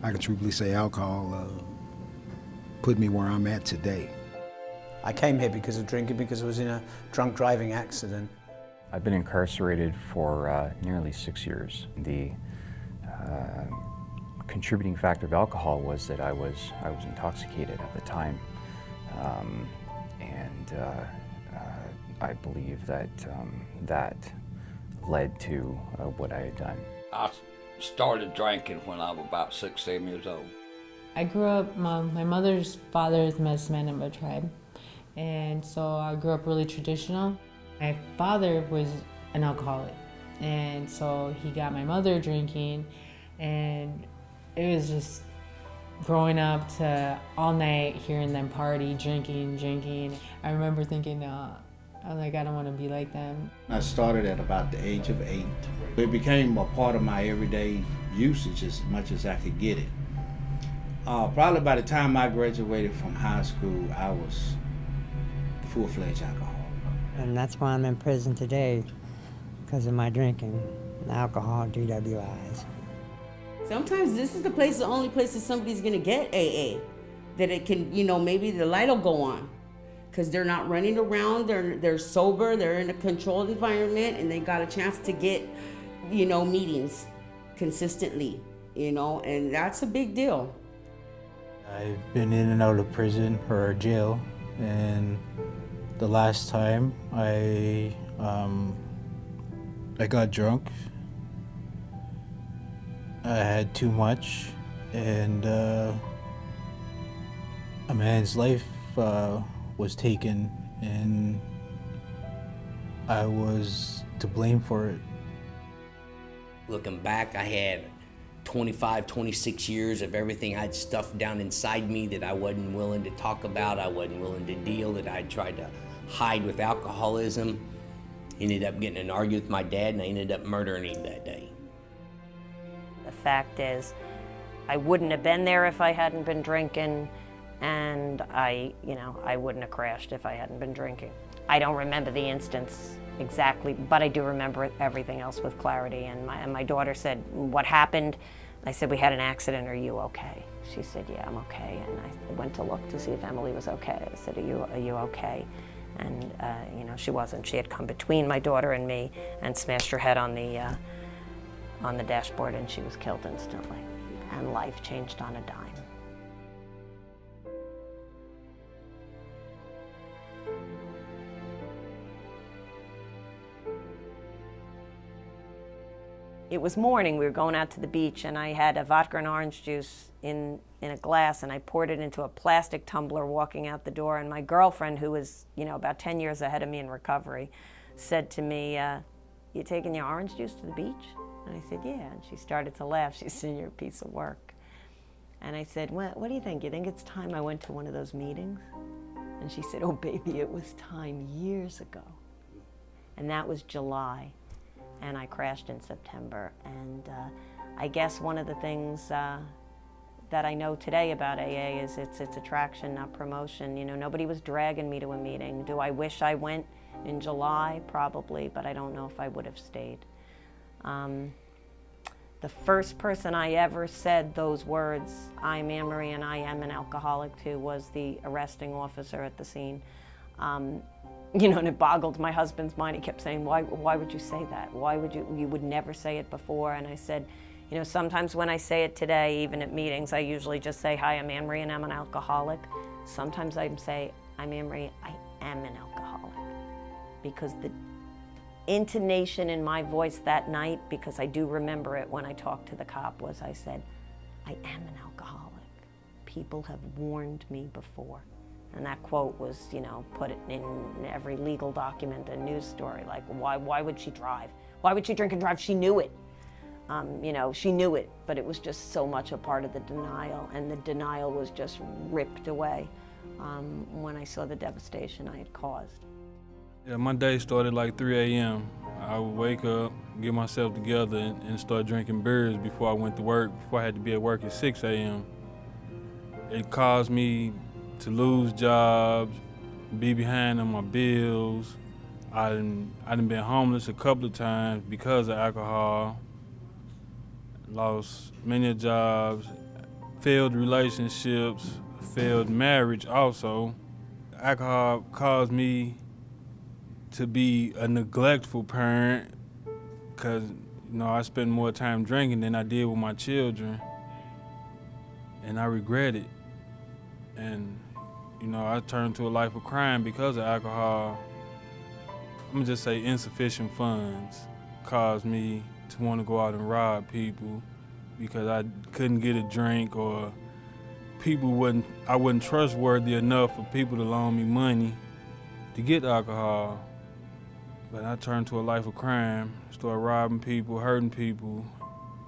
I can truthfully say alcohol put me where I'm at today. I came here because of drinking, because I was in a drunk driving accident. I've been incarcerated for nearly 6 years. The contributing factor of alcohol was that I was intoxicated at the time, and I believe that that led to what I had done. I started drinking when I was about 6, 7 years old. I grew up, my mother's father is medicine man of a tribe, and so I grew up really traditional. My father was an alcoholic, and so he got my mother drinking, and it was just growing up to all night hearing them party, drinking. I remember thinking, I'm like, I don't want to be like them. I started at about the age of 8. It became a part of my everyday usage as much as I could get it. Probably by the time I graduated from high school, I was full-fledged alcoholic. And that's why I'm in prison today, because of my drinking, alcohol, DWIs. Sometimes this is the only place that somebody's gonna get AA, that it can, maybe the light will go on. Because they're not running around, they're sober, they're in a controlled environment, and they got a chance to get, meetings consistently, and that's a big deal. I've been in and out of prison or jail, and the last time I got drunk. I had too much, and a man's life was taken, and I was to blame for it. Looking back, I had 25, 26 years of everything I'd stuffed down inside me that I wasn't willing to talk about, I wasn't willing to deal, that I tried to hide with alcoholism. Ended up getting in an argument with my dad, and I ended up murdering him that day. The fact is, I wouldn't have been there if I hadn't been drinking, and I wouldn't have crashed if I hadn't been drinking. I don't remember the instance exactly, but I do remember everything else with clarity. And my daughter said, "What happened?" I said, "We had an accident. Are you okay?" She said, "Yeah, I'm okay." And I went to look to see if Emily was okay. I said, Are you okay?" And she wasn't. She had come between my daughter and me and smashed her head on the dashboard, and she was killed instantly. And life changed on a dime. It was morning, we were going out to the beach, and I had a vodka and orange juice in a glass, and I poured it into a plastic tumbler walking out the door, and my girlfriend, who was about 10 years ahead of me in recovery, said to me, "You taking your orange juice to the beach?" And I said, "Yeah," and she started to laugh. She said, "You're a piece of work." And I said, "Well, what do you think? You think it's time I went to one of those meetings?" And she said, "Oh, baby, it was time years ago." And that was July. And I crashed in September. And I guess one of the things that I know today about AA is it's attraction, not promotion. Nobody was dragging me to a meeting. Do I wish I went in July? Probably, but I don't know if I would have stayed. The first person I ever said those words, "I'm Anne-Marie and I am an alcoholic," to was the arresting officer at the scene. And it boggled my husband's mind. He kept saying, why would you say that? Why would you would never say it before? And I said, sometimes when I say it today, even at meetings, I usually just say, "Hi, I'm Anne-Marie and I'm an alcoholic." Sometimes I say, "I'm Anne-Marie, I am an alcoholic." Because the intonation in my voice that night, because I do remember it when I talked to the cop, was I said, "I am an alcoholic. People have warned me before." And that quote was, put in every legal document and news story. Like, why would she drive? Why would she drink and drive? She knew it. She knew it, but it was just so much a part of the denial, and the denial was just ripped away when I saw the devastation I had caused. Yeah, my day started like 3 a.m. I would wake up, get myself together, and start drinking beers before I went to work, before I had to be at work at 6 a.m. It caused me to lose jobs, be behind on my bills. I done been homeless a couple of times because of alcohol. Lost many jobs, failed relationships, failed marriage also. Alcohol caused me to be a neglectful parent because, I spend more time drinking than I did with my children, and I regret it. And, I turned to a life of crime because of alcohol. I'm gonna just say insufficient funds caused me to want to go out and rob people because I couldn't get a drink, or I wasn't trustworthy enough for people to loan me money to get alcohol. But I turned to a life of crime, started robbing people, hurting people,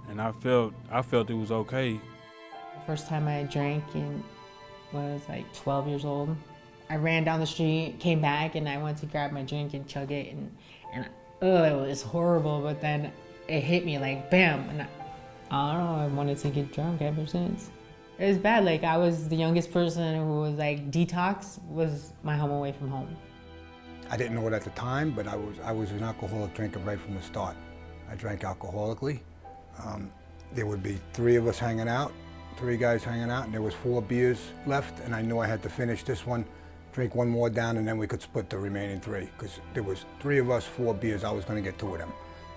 and I felt it was okay. The first time I drank and was like 12 years old. I ran down the street, came back, and I went to grab my drink and chug it, and it was horrible, but then it hit me like bam, and I don't know, I wanted to get drunk ever since. It was bad, like I was the youngest person who was like detox was my home away from home. I didn't know it at the time, but I was an alcoholic drinker right from the start. I drank alcoholically. There would be three guys hanging out, and there was 4 beers left, and I knew I had to finish this one, drink one more down, and then we could split the remaining 3, because there was 3 of us, 4 beers, I was gonna get 2 of them,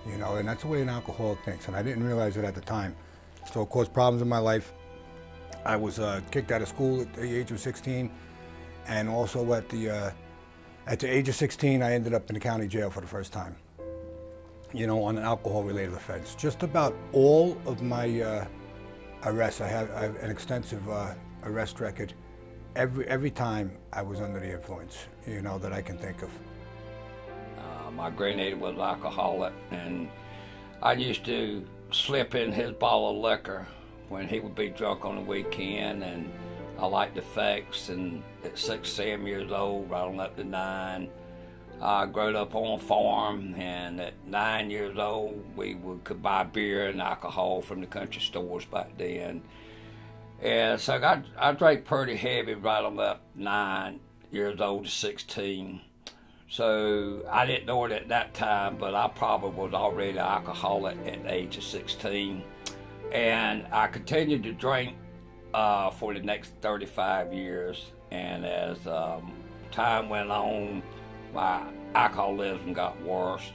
and that's the way an alcoholic thinks, and I didn't realize it at the time. So it caused problems in my life. I was kicked out of school at the age of 16, and also at the age of 16, I ended up in the county jail for the first time, on an alcohol-related offense. Just about all of my arrests, I have an extensive arrest record. Every time I was under the influence, that I can think of. My granddaddy was an alcoholic, and I used to slip in his bottle of liquor when he would be drunk on the weekend, and I liked the effects. And at 6, 7 years old, right on up to 9, I grew up on a farm, and at 9 years old, we could buy beer and alcohol from the country stores back then. And so I drank pretty heavy right on up 9 years old to 16. So I didn't know it at that time, but I probably was already an alcoholic at the age of 16. And I continued to drink for the next 35 years. And as time went on, my alcoholism got worse.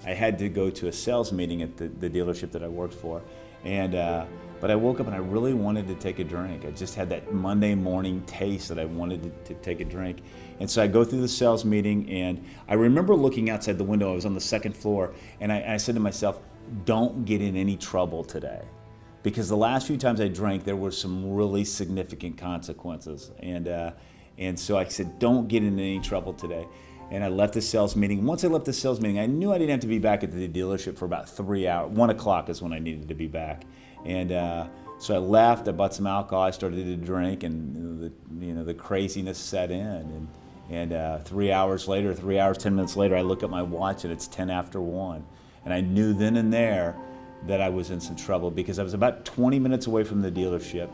I had to go to a sales meeting at the dealership that I worked for, but I woke up and I really wanted to take a drink. I just had that Monday morning taste that I wanted to take a drink. And so I go through the sales meeting, and I remember looking outside the window. I was on the 2nd floor, and I said to myself, don't get in any trouble today. Because the last few times I drank, there were some really significant consequences. And so I said, don't get in any trouble today. And I left the sales meeting. Once I left the sales meeting, I knew I didn't have to be back at the dealership for about 3 hours. 1 o'clock is when I needed to be back. And so I left, I bought some alcohol, I started to drink, and the craziness set in. And 3 hours later, 3 hours, 10 minutes later, I look at my watch and it's 10 after 1. And I knew then and there that I was in some trouble, because I was about 20 minutes away from the dealership.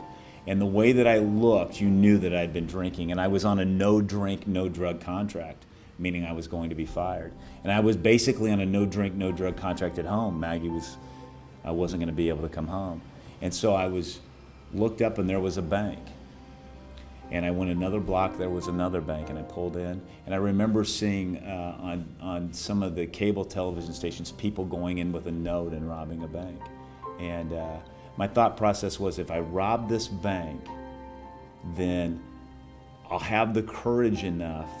And the way that I looked, you knew that I'd been drinking, and I was on a no drink, no drug contract, meaning I was going to be fired. And I was basically on a no drink, no drug contract at home. I wasn't going to be able to come home. And so I looked up, and there was a bank. And I went another block, there was another bank, and I pulled in. And I remember seeing on some of the cable television stations, people going in with a note and robbing a bank. And my thought process was, if I rob this bank, then I'll have the courage enough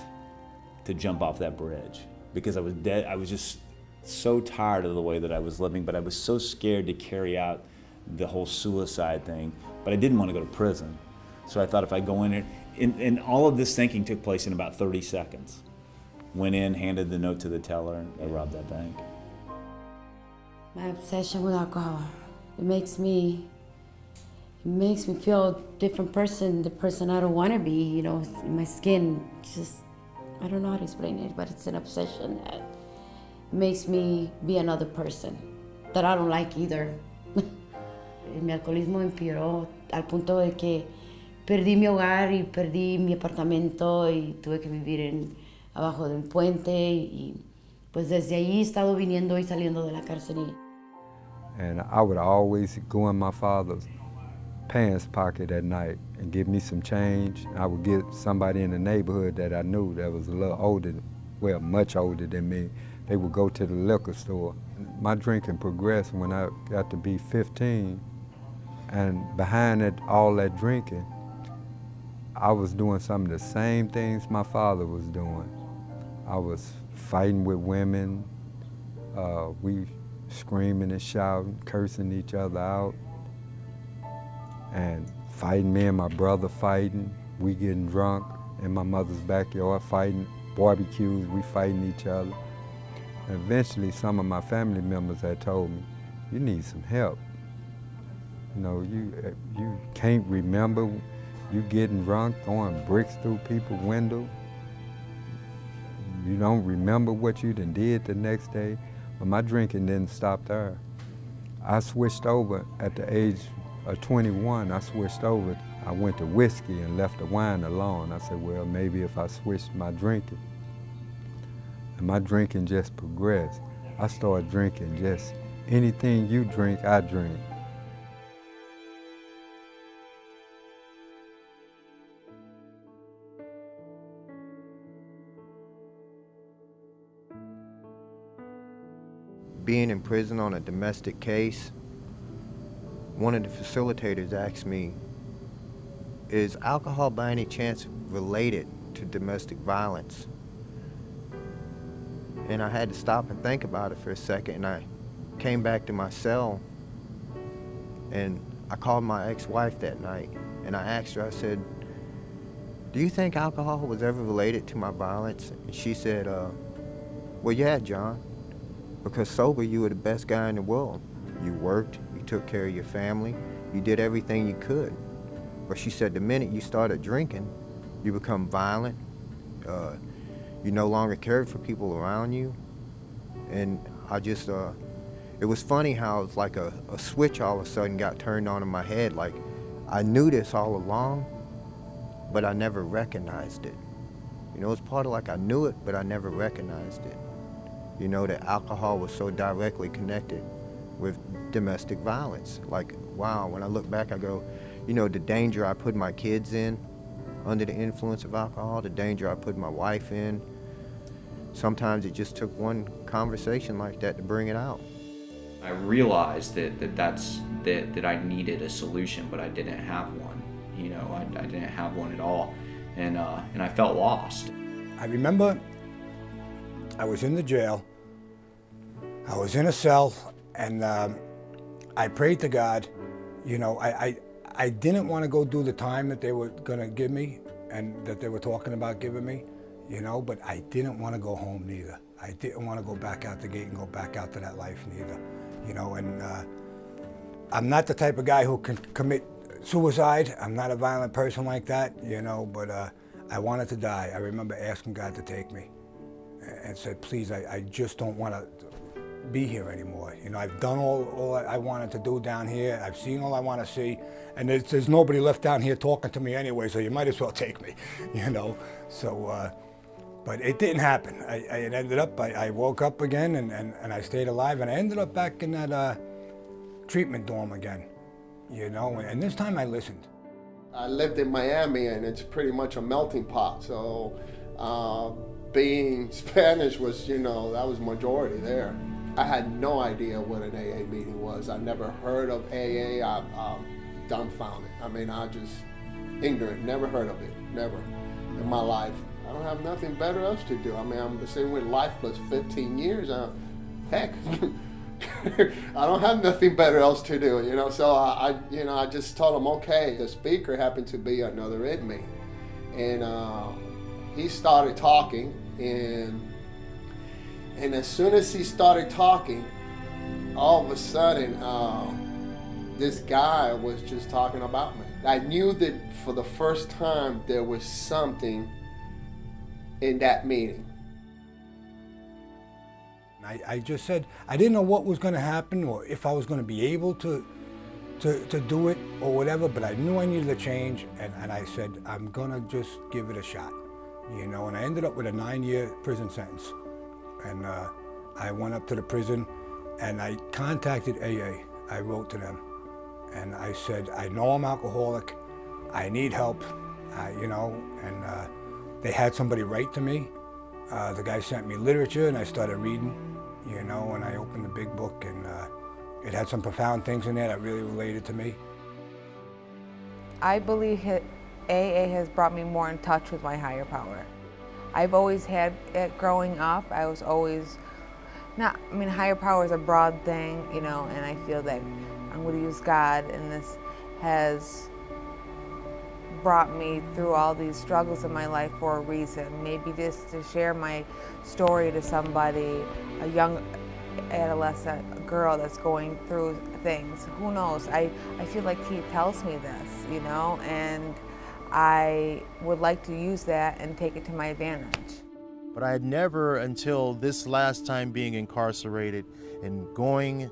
to jump off that bridge, because I was dead. I was just so tired of the way that I was living, but I was so scared to carry out the whole suicide thing, but I didn't want to go to prison. So I thought, if I go in there, and all of this thinking took place in about 30 seconds. Went in, handed the note to the teller, and I robbed that bank. My obsession with alcohol, it makes me feel a different person, the person I don't want to be, my skin, just, I don't know how to explain it, but it's an obsession that makes me be another person that I don't like either. Mi alcoholismo empeoró al punto de que perdí mi hogar y perdí mi apartamento y tuve que vivir abajo de un puente, y pues desde ahí he estado viniendo y saliendo de la cárcel. And I would always go in my father's pants pocket at night and give me some change. I would get somebody in the neighborhood that I knew that was a little older, well, much older than me. They would go to the liquor store. My drinking progressed when I got to be 15, and behind it, all that drinking, I was doing some of the same things my father was doing. I was fighting with women, we screaming and shouting, cursing each other out, and fighting, me and my brother fighting, we getting drunk in my mother's backyard, fighting, barbecues, we fighting each other. And eventually some of my family members had told me, you need some help. You know, you can't remember you getting drunk, throwing bricks through people's windows. You don't remember what you done did the next day. But my drinking didn't stop there. I switched over at the age of 21, I switched over. I went to whiskey and left the wine alone. I said, well, maybe if I switched my drinking. And my drinking just progressed. I started drinking just anything you drink, I drink. Being in prison on a domestic case, one of the facilitators asked me, is alcohol by any chance related to domestic violence? And I had to stop and think about it for a second, and I came back to my cell and I called my ex-wife that night and I asked her, I said, do you think alcohol was ever related to my violence? And she said, well, yeah, John. Because sober, you were the best guy in the world. You worked, you took care of your family, you did everything you could. But she said the minute you started drinking, you become violent, you no longer cared for people around you. And I just, it was funny how it's like a switch all of a sudden got turned on in my head. Like, I knew this all along, but I never recognized it. You know, it's part of like I knew it, but I never recognized it. You know, that alcohol was so directly connected with domestic violence. Like, wow, when I look back, I go, you know, the danger I put my kids in under the influence of alcohol, the danger I put my wife in. Sometimes it just took one conversation like that to bring it out. I realized that I needed a solution, but I didn't have one. You know, I didn't have one at all, and I felt lost. I remember I was in the jail, I was in a cell, and I prayed to God. You know, I didn't want to go do the time that they were going to give me and that they were talking about giving me, you know, but I didn't want to go home neither. I didn't want to go back out the gate and go back out to that life neither, you know, and I'm not the type of guy who can commit suicide. I'm not a violent person like that, you know, but I wanted to die. I remember asking God to take me and said, please, I just don't want to be here anymore. You know, I've done all I wanted to do down here. I've seen all I want to see, and there's nobody left down here talking to me anyway, so you might as well take me, you know. So, but it didn't happen. It ended up, I woke up again, and I stayed alive, and I ended up back in that treatment dorm again, you know, and this time I listened. I lived in Miami, and it's pretty much a melting pot, so being Spanish was, you know, that was majority there. I had no idea what an AA meeting was. I never heard of AA. I'm dumbfounded. I mean, I just ignorant, never heard of it, never in my life. I don't have nothing better else to do. I mean, I'm sitting with lifeless 15 years. Heck, I don't have nothing better else to do, you know. So I just told him, okay. The speaker happened to be another inmate, and he started talking, and as soon as he started talking, all of a sudden, this guy was just talking about me. I knew that for the first time there was something in that meeting. I just said, I didn't know what was going to happen or if I was going to be able to do it or whatever, but I knew I needed a change, and I said, I'm going to just give it a shot, you know, and I ended up with a 9-year prison sentence. And I went up to the prison and I contacted AA. I wrote to them and I said, I know I'm alcoholic, I need help, you know, and they had somebody write to me. The guy sent me literature, and I started reading, you know, and I opened the big book, and it had some profound things in there that really related to me. I believe AA has brought me more in touch with my higher power. I've always had it growing up. I was always higher power is a broad thing, you know, and I feel that I'm going to use God, and this has brought me through all these struggles in my life for a reason. Maybe just to share my story to somebody, a young adolescent, a girl that's going through things. Who knows? I feel like he tells me this, you know, and I would like to use that and take it to my advantage. But I had never, until this last time being incarcerated and going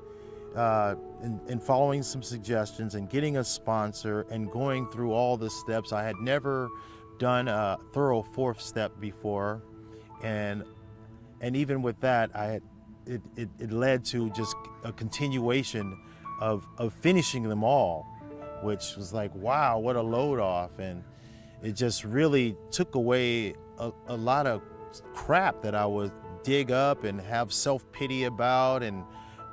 and following some suggestions and getting a sponsor and going through all the steps, I had never done a thorough fourth step before. And even with that, it led to just a continuation of finishing them all, which was like, wow, what a load off. And it just really took away a lot of crap that I would dig up and have self-pity about and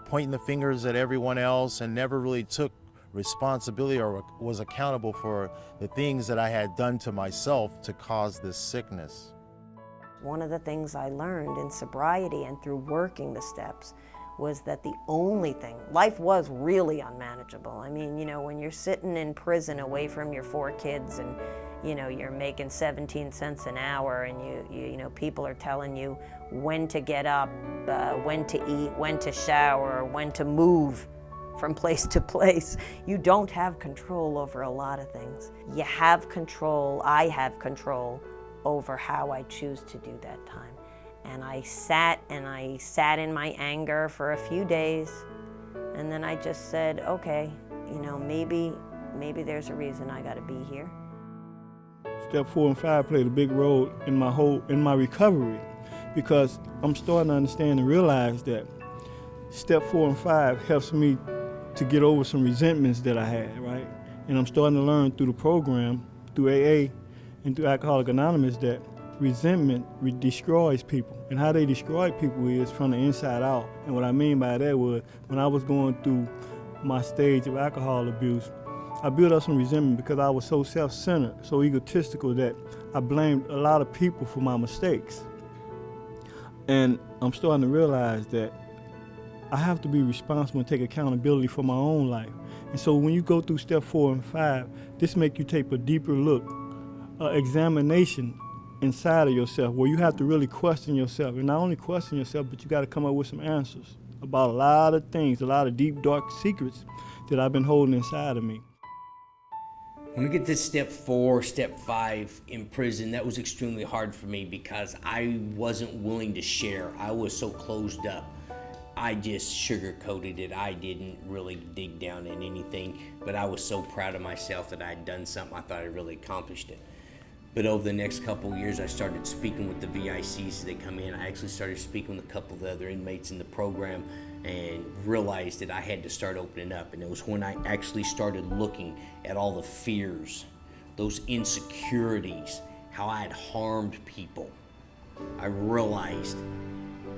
pointing the fingers at everyone else, and never really took responsibility or was accountable for the things that I had done to myself to cause this sickness. One of the things I learned in sobriety and through working the steps was that the only thing, life was really unmanageable. I mean, you know, when you're sitting in prison away from your 4 kids and, you know, you're making 17 cents an hour, and you know, people are telling you when to get up, when to eat, when to shower, when to move from place to place. You don't have control over a lot of things. You have control, I have control over how I choose to do that time. And I sat in my anger for a few days, and then I just said, okay, you know, maybe there's a reason I gotta be here. Step 4 and 5 played a big role in my recovery, because I'm starting to understand and realize that step 4 and 5 helps me to get over some resentments that I had, right? And I'm starting to learn through the program, through AA and through Alcoholics Anonymous, that resentment destroys people. And how they destroy people is from the inside out. And what I mean by that was, when I was going through my stage of alcohol abuse, I built up some resentment because I was so self-centered, so egotistical, that I blamed a lot of people for my mistakes. And I'm starting to realize that I have to be responsible and take accountability for my own life. And so when you go through step 4 and 5, this makes you take a deeper look, examination inside of yourself, where you have to really question yourself. And not only question yourself, but you got to come up with some answers about a lot of things, a lot of deep, dark secrets that I've been holding inside of me. When I get to step 4, step 5 in prison, that was extremely hard for me because I wasn't willing to share. I was so closed up. I just sugarcoated it. I didn't really dig down in anything, but I was so proud of myself that I'd done something. I thought I really accomplished it. But over the next couple of years, I started speaking with the VICs as they come in. I actually started speaking with a couple of the other inmates in the program and realized that I had to start opening up. And it was when I actually started looking at all the fears, those insecurities, how I had harmed people. I realized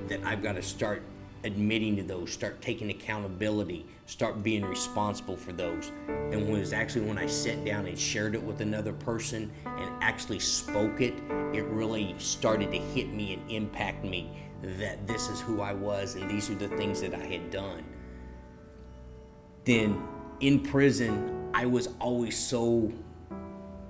that I've got to start admitting to those, start taking accountability, start being responsible for those. And it was actually when I sat down and shared it with another person and actually spoke it, it really started to hit me and impact me that this is who I was and these are the things that I had done. Then in prison, I was always so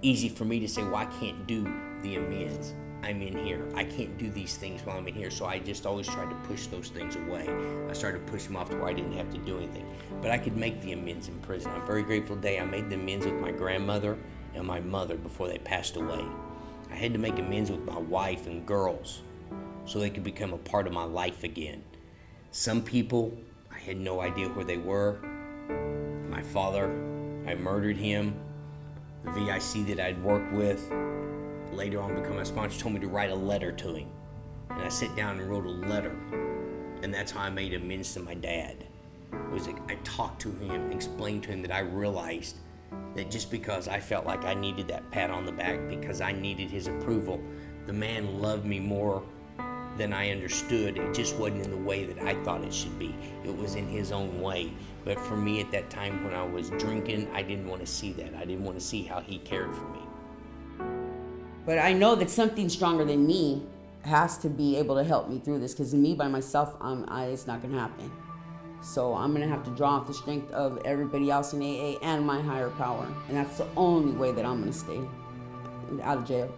easy for me to say, well, I can't do the amends. I'm in here. I can't do these things while I'm in here. So I just always tried to push those things away. I started to push them off to where I didn't have to do anything. But I could make the amends in prison. On a very grateful day, I made the amends with my grandmother and my mother before they passed away. I had to make amends with my wife and girls so they could become a part of my life again. Some people, I had no idea where they were. My father, I murdered him. The VIC that I'd worked with, later on become my sponsor, told me to write a letter to him. And I sat down and wrote a letter. And that's how I made amends to my dad. was that I talked to him and explained to him that I realized that just because I felt like I needed that pat on the back, because I needed his approval, the man loved me more than I understood. It just wasn't in the way that I thought it should be. It was in his own way. But for me at that time when I was drinking, I didn't want to see that. I didn't want to see how he cared for me. But I know that something stronger than me has to be able to help me through this, because me by myself, it's not gonna happen. So I'm gonna have to draw off the strength of everybody else in AA and my higher power. And that's the only way that I'm gonna stay out of jail.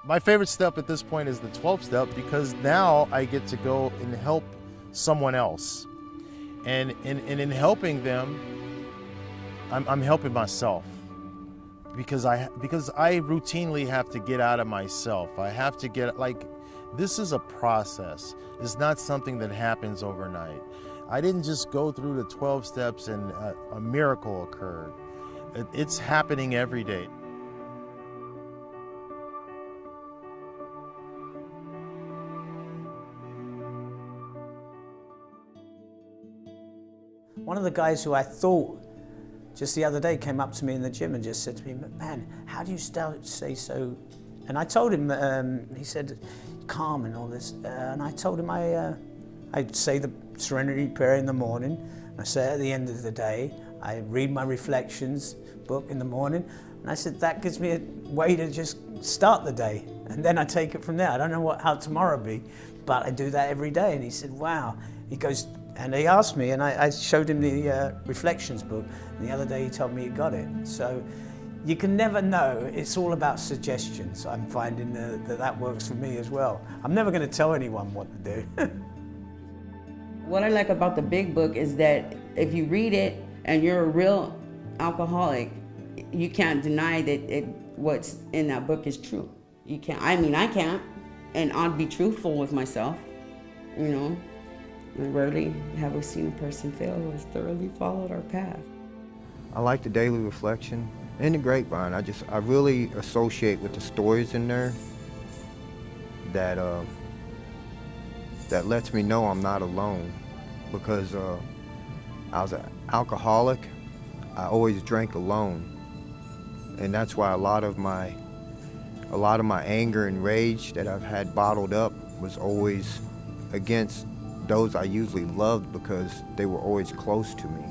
My favorite step at this point is the 12th step, because now I get to go and help someone else. And in helping them, I'm helping myself. Because I routinely have to get out of myself. I have to get, this is a process. It's not something that happens overnight. I didn't just go through the 12 steps and a miracle occurred. It's happening every day. One of the guys who I thought just the other day came up to me in the gym and just said to me, "Man, how do you stay so?" And I told him, he said, "Calm and all this." And I told him I say the Serenity Prayer in the morning. I say it at the end of the day. I read my reflections book in the morning. And I said, that gives me a way to just start the day. And then I take it from there. I don't know how tomorrow will be, but I do that every day. And he said, wow. He goes, and he asked me, and I showed him the reflections book. And the other day he told me he got it. So you can never know. It's all about suggestions. I'm finding that works for me as well. I'm never going to tell anyone what to do. What I like about the big book is that if you read it and you're a real alcoholic, you can't deny that what's in that book is true. You can't. I mean, I can't. And I'll be truthful with myself, you know. Rarely have we seen a person fail who has thoroughly followed our path. I like the daily reflection and the grapevine. I really associate with the stories in there that that lets me know I'm not alone, because I was an alcoholic. I always drank alone, and that's why a lot of my anger and rage that I've had bottled up was always against those I usually loved, because they were always close to me.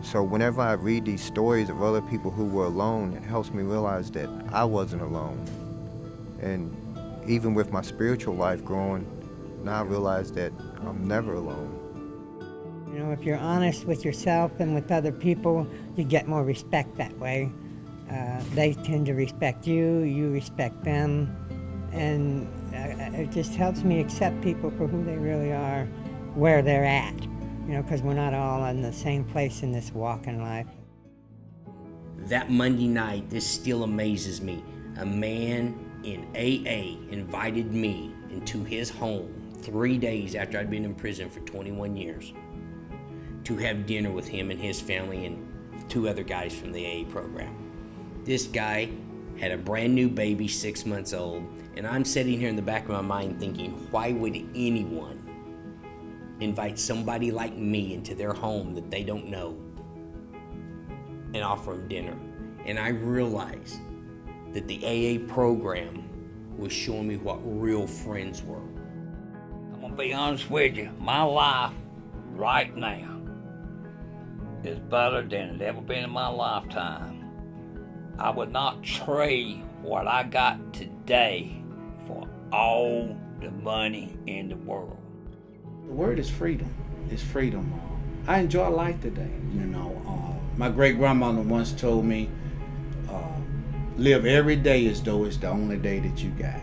So whenever I read these stories of other people who were alone, it helps me realize that I wasn't alone. And even with my spiritual life growing, now I realize that I'm never alone. You know, if you're honest with yourself and with other people, you get more respect that way. They tend to respect you, you respect them, and it just helps me accept people for who they really are, where they're at, you know, because we're not all in the same place in this walk in life. That Monday night, this still amazes me. A man in AA invited me into his home 3 days after I'd been in prison for 21 years to have dinner with him and his family and 2 other guys from the AA program. This guy had a brand new baby, 6 months old, and I'm sitting here in the back of my mind thinking, why would anyone invite somebody like me into their home that they don't know and offer them dinner? And I realized that the AA program was showing me what real friends were. I'm gonna be honest with you, my life right now is better than it ever been in my lifetime. I would not trade what I got today for all the money in the world. The word is freedom. It's freedom. I enjoy life today. You know, my great grandmother once told me, live every day as though it's the only day that you got.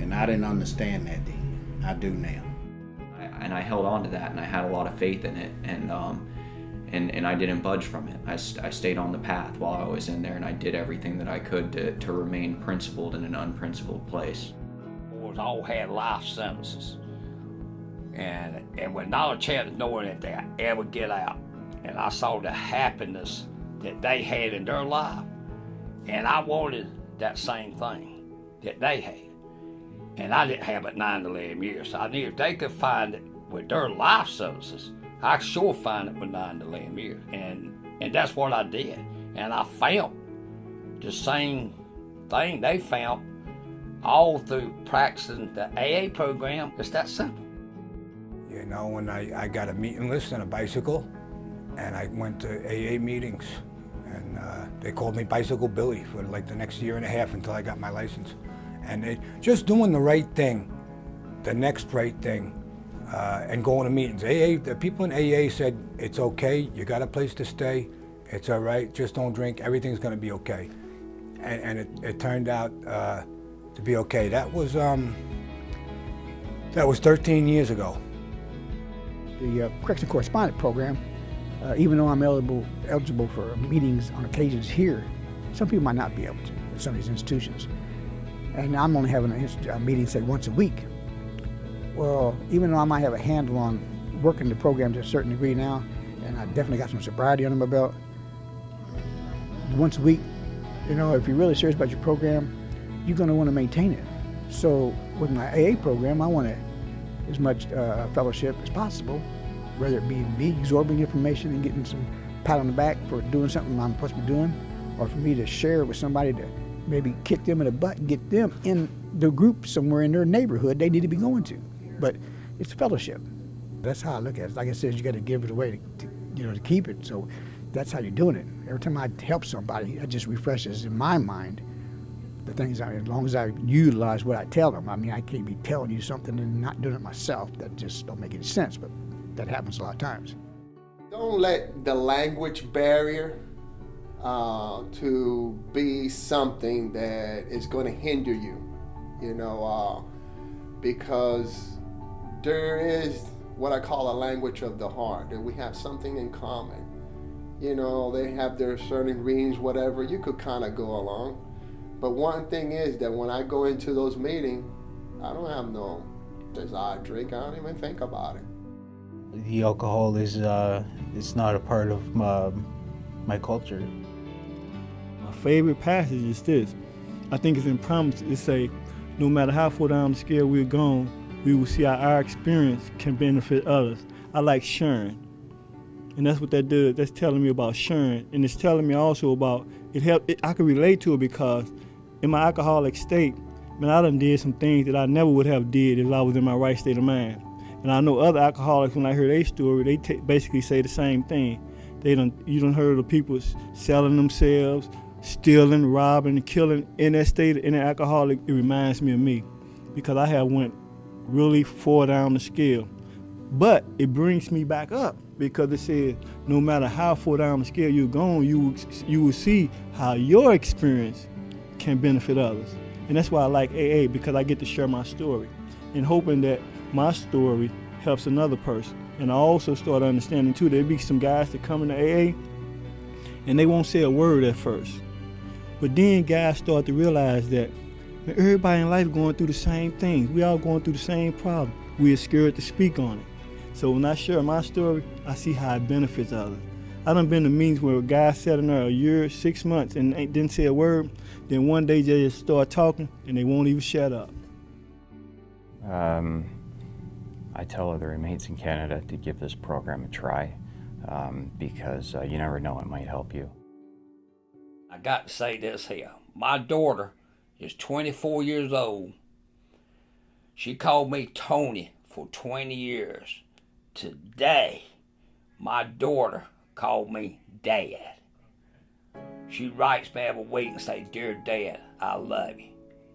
And I didn't understand that then. I do now. And I held on to that, and I had a lot of faith in it, and I didn't budge from it. I stayed on the path while I was in there, and I did everything that I could to remain principled in an unprincipled place. Boys all had life sentences, and with not a chance of knowing if they ever get out. And I saw the happiness that they had in their life, and I wanted that same thing that they had. And I didn't have it 9 to 11 years, so I knew if they could find it with their life services, I sure find it benign to lend here. And that's what I did. And I found the same thing they found all through practicing the AA program. It's that simple. You know, when I got a meeting list and a bicycle, and I went to AA meetings, and they called me Bicycle Billy for like the next year and a half until I got my license. And just doing the right thing, the next right thing, and going to meetings. The people in AA said, it's okay, you got a place to stay, it's all right, just don't drink, everything's gonna be okay. And it turned out to be okay. That was 13 years ago. The Correction Correspondent Program, even though I'm eligible for meetings on occasions here, some people might not be able to at some of these institutions. And I'm only having a meeting, say, once a week. Well, even though I might have a handle on working the program to a certain degree now, and I definitely got some sobriety under my belt, once a week, you know, if you're really serious about your program, you're going to want to maintain it. So with my AA program, I want as much fellowship as possible, whether it be me absorbing information and getting some pat on the back for doing something I'm supposed to be doing, or for me to share it with somebody to maybe kick them in the butt and get them in the group somewhere in their neighborhood they need to be going to. But it's a fellowship. That's how I look at it. Like I said, you got to give it away to keep it. So that's how you're doing it. Every time I help somebody, it just refreshes in my mind the things. As long as I utilize what I tell them. I mean, I can't be telling you something and not doing it myself. That just don't make any sense. But that happens a lot of times. Don't let the language barrier to be something that is going to hinder you, because there is what I call a language of the heart, that we have something in common. They have their certain readings, whatever, you could kind of go along. But one thing is that when I go into those meetings, I don't have no desire to drink. I don't even think about it. The alcohol is it's not a part of my culture. My favorite passage is this. I think it's in Promise. It say, no matter how far down the scale we're gone, we will see how our experience can benefit others. I like sharing. And that's what that does. That's telling me about sharing. And it's telling me also about, I can relate to it because in my alcoholic state, man, I done did some things that I never would have did if I was in my right state of mind. And I know other alcoholics, when I hear their story, they basically say the same thing. You done heard of people selling themselves, stealing, robbing, killing. In that state, in an alcoholic, it reminds me of me because I have went really far down the scale. But it brings me back up because it says no matter how far down the scale you're going, you will see how your experience can benefit others. And that's why I like AA, because I get to share my story and hoping that my story helps another person. And I also start understanding too, there'll be some guys that come into AA and they won't say a word at first. But then guys start to realize that everybody in life going through the same things. We all going through the same problem. We are scared to speak on it. So when I share my story, I see how it benefits others. I done been to meetings where a guy sat in there a year, 6 months and didn't say a word. Then one day they just start talking and they won't even shut up. I tell other inmates in Canada to give this program a try because you never know, it might help you. I got to say this here. My daughter is 24 years old. She called me Tony for 20 years. Today, my daughter called me Dad. She writes me every week and says, "Dear Dad, I love you.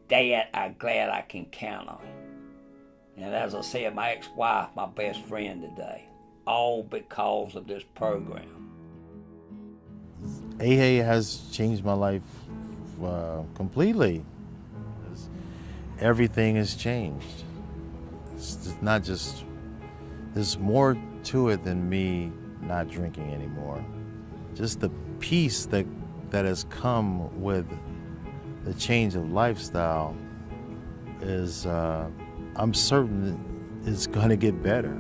Dad, I'm glad I can count on you." And as I said, my ex-wife, my best friend today, all because of this program. AA has changed my life completely. Everything has changed. It's not just, there's more to it than me not drinking anymore. Just the peace that has come with the change of lifestyle is, I'm certain it's gonna get better.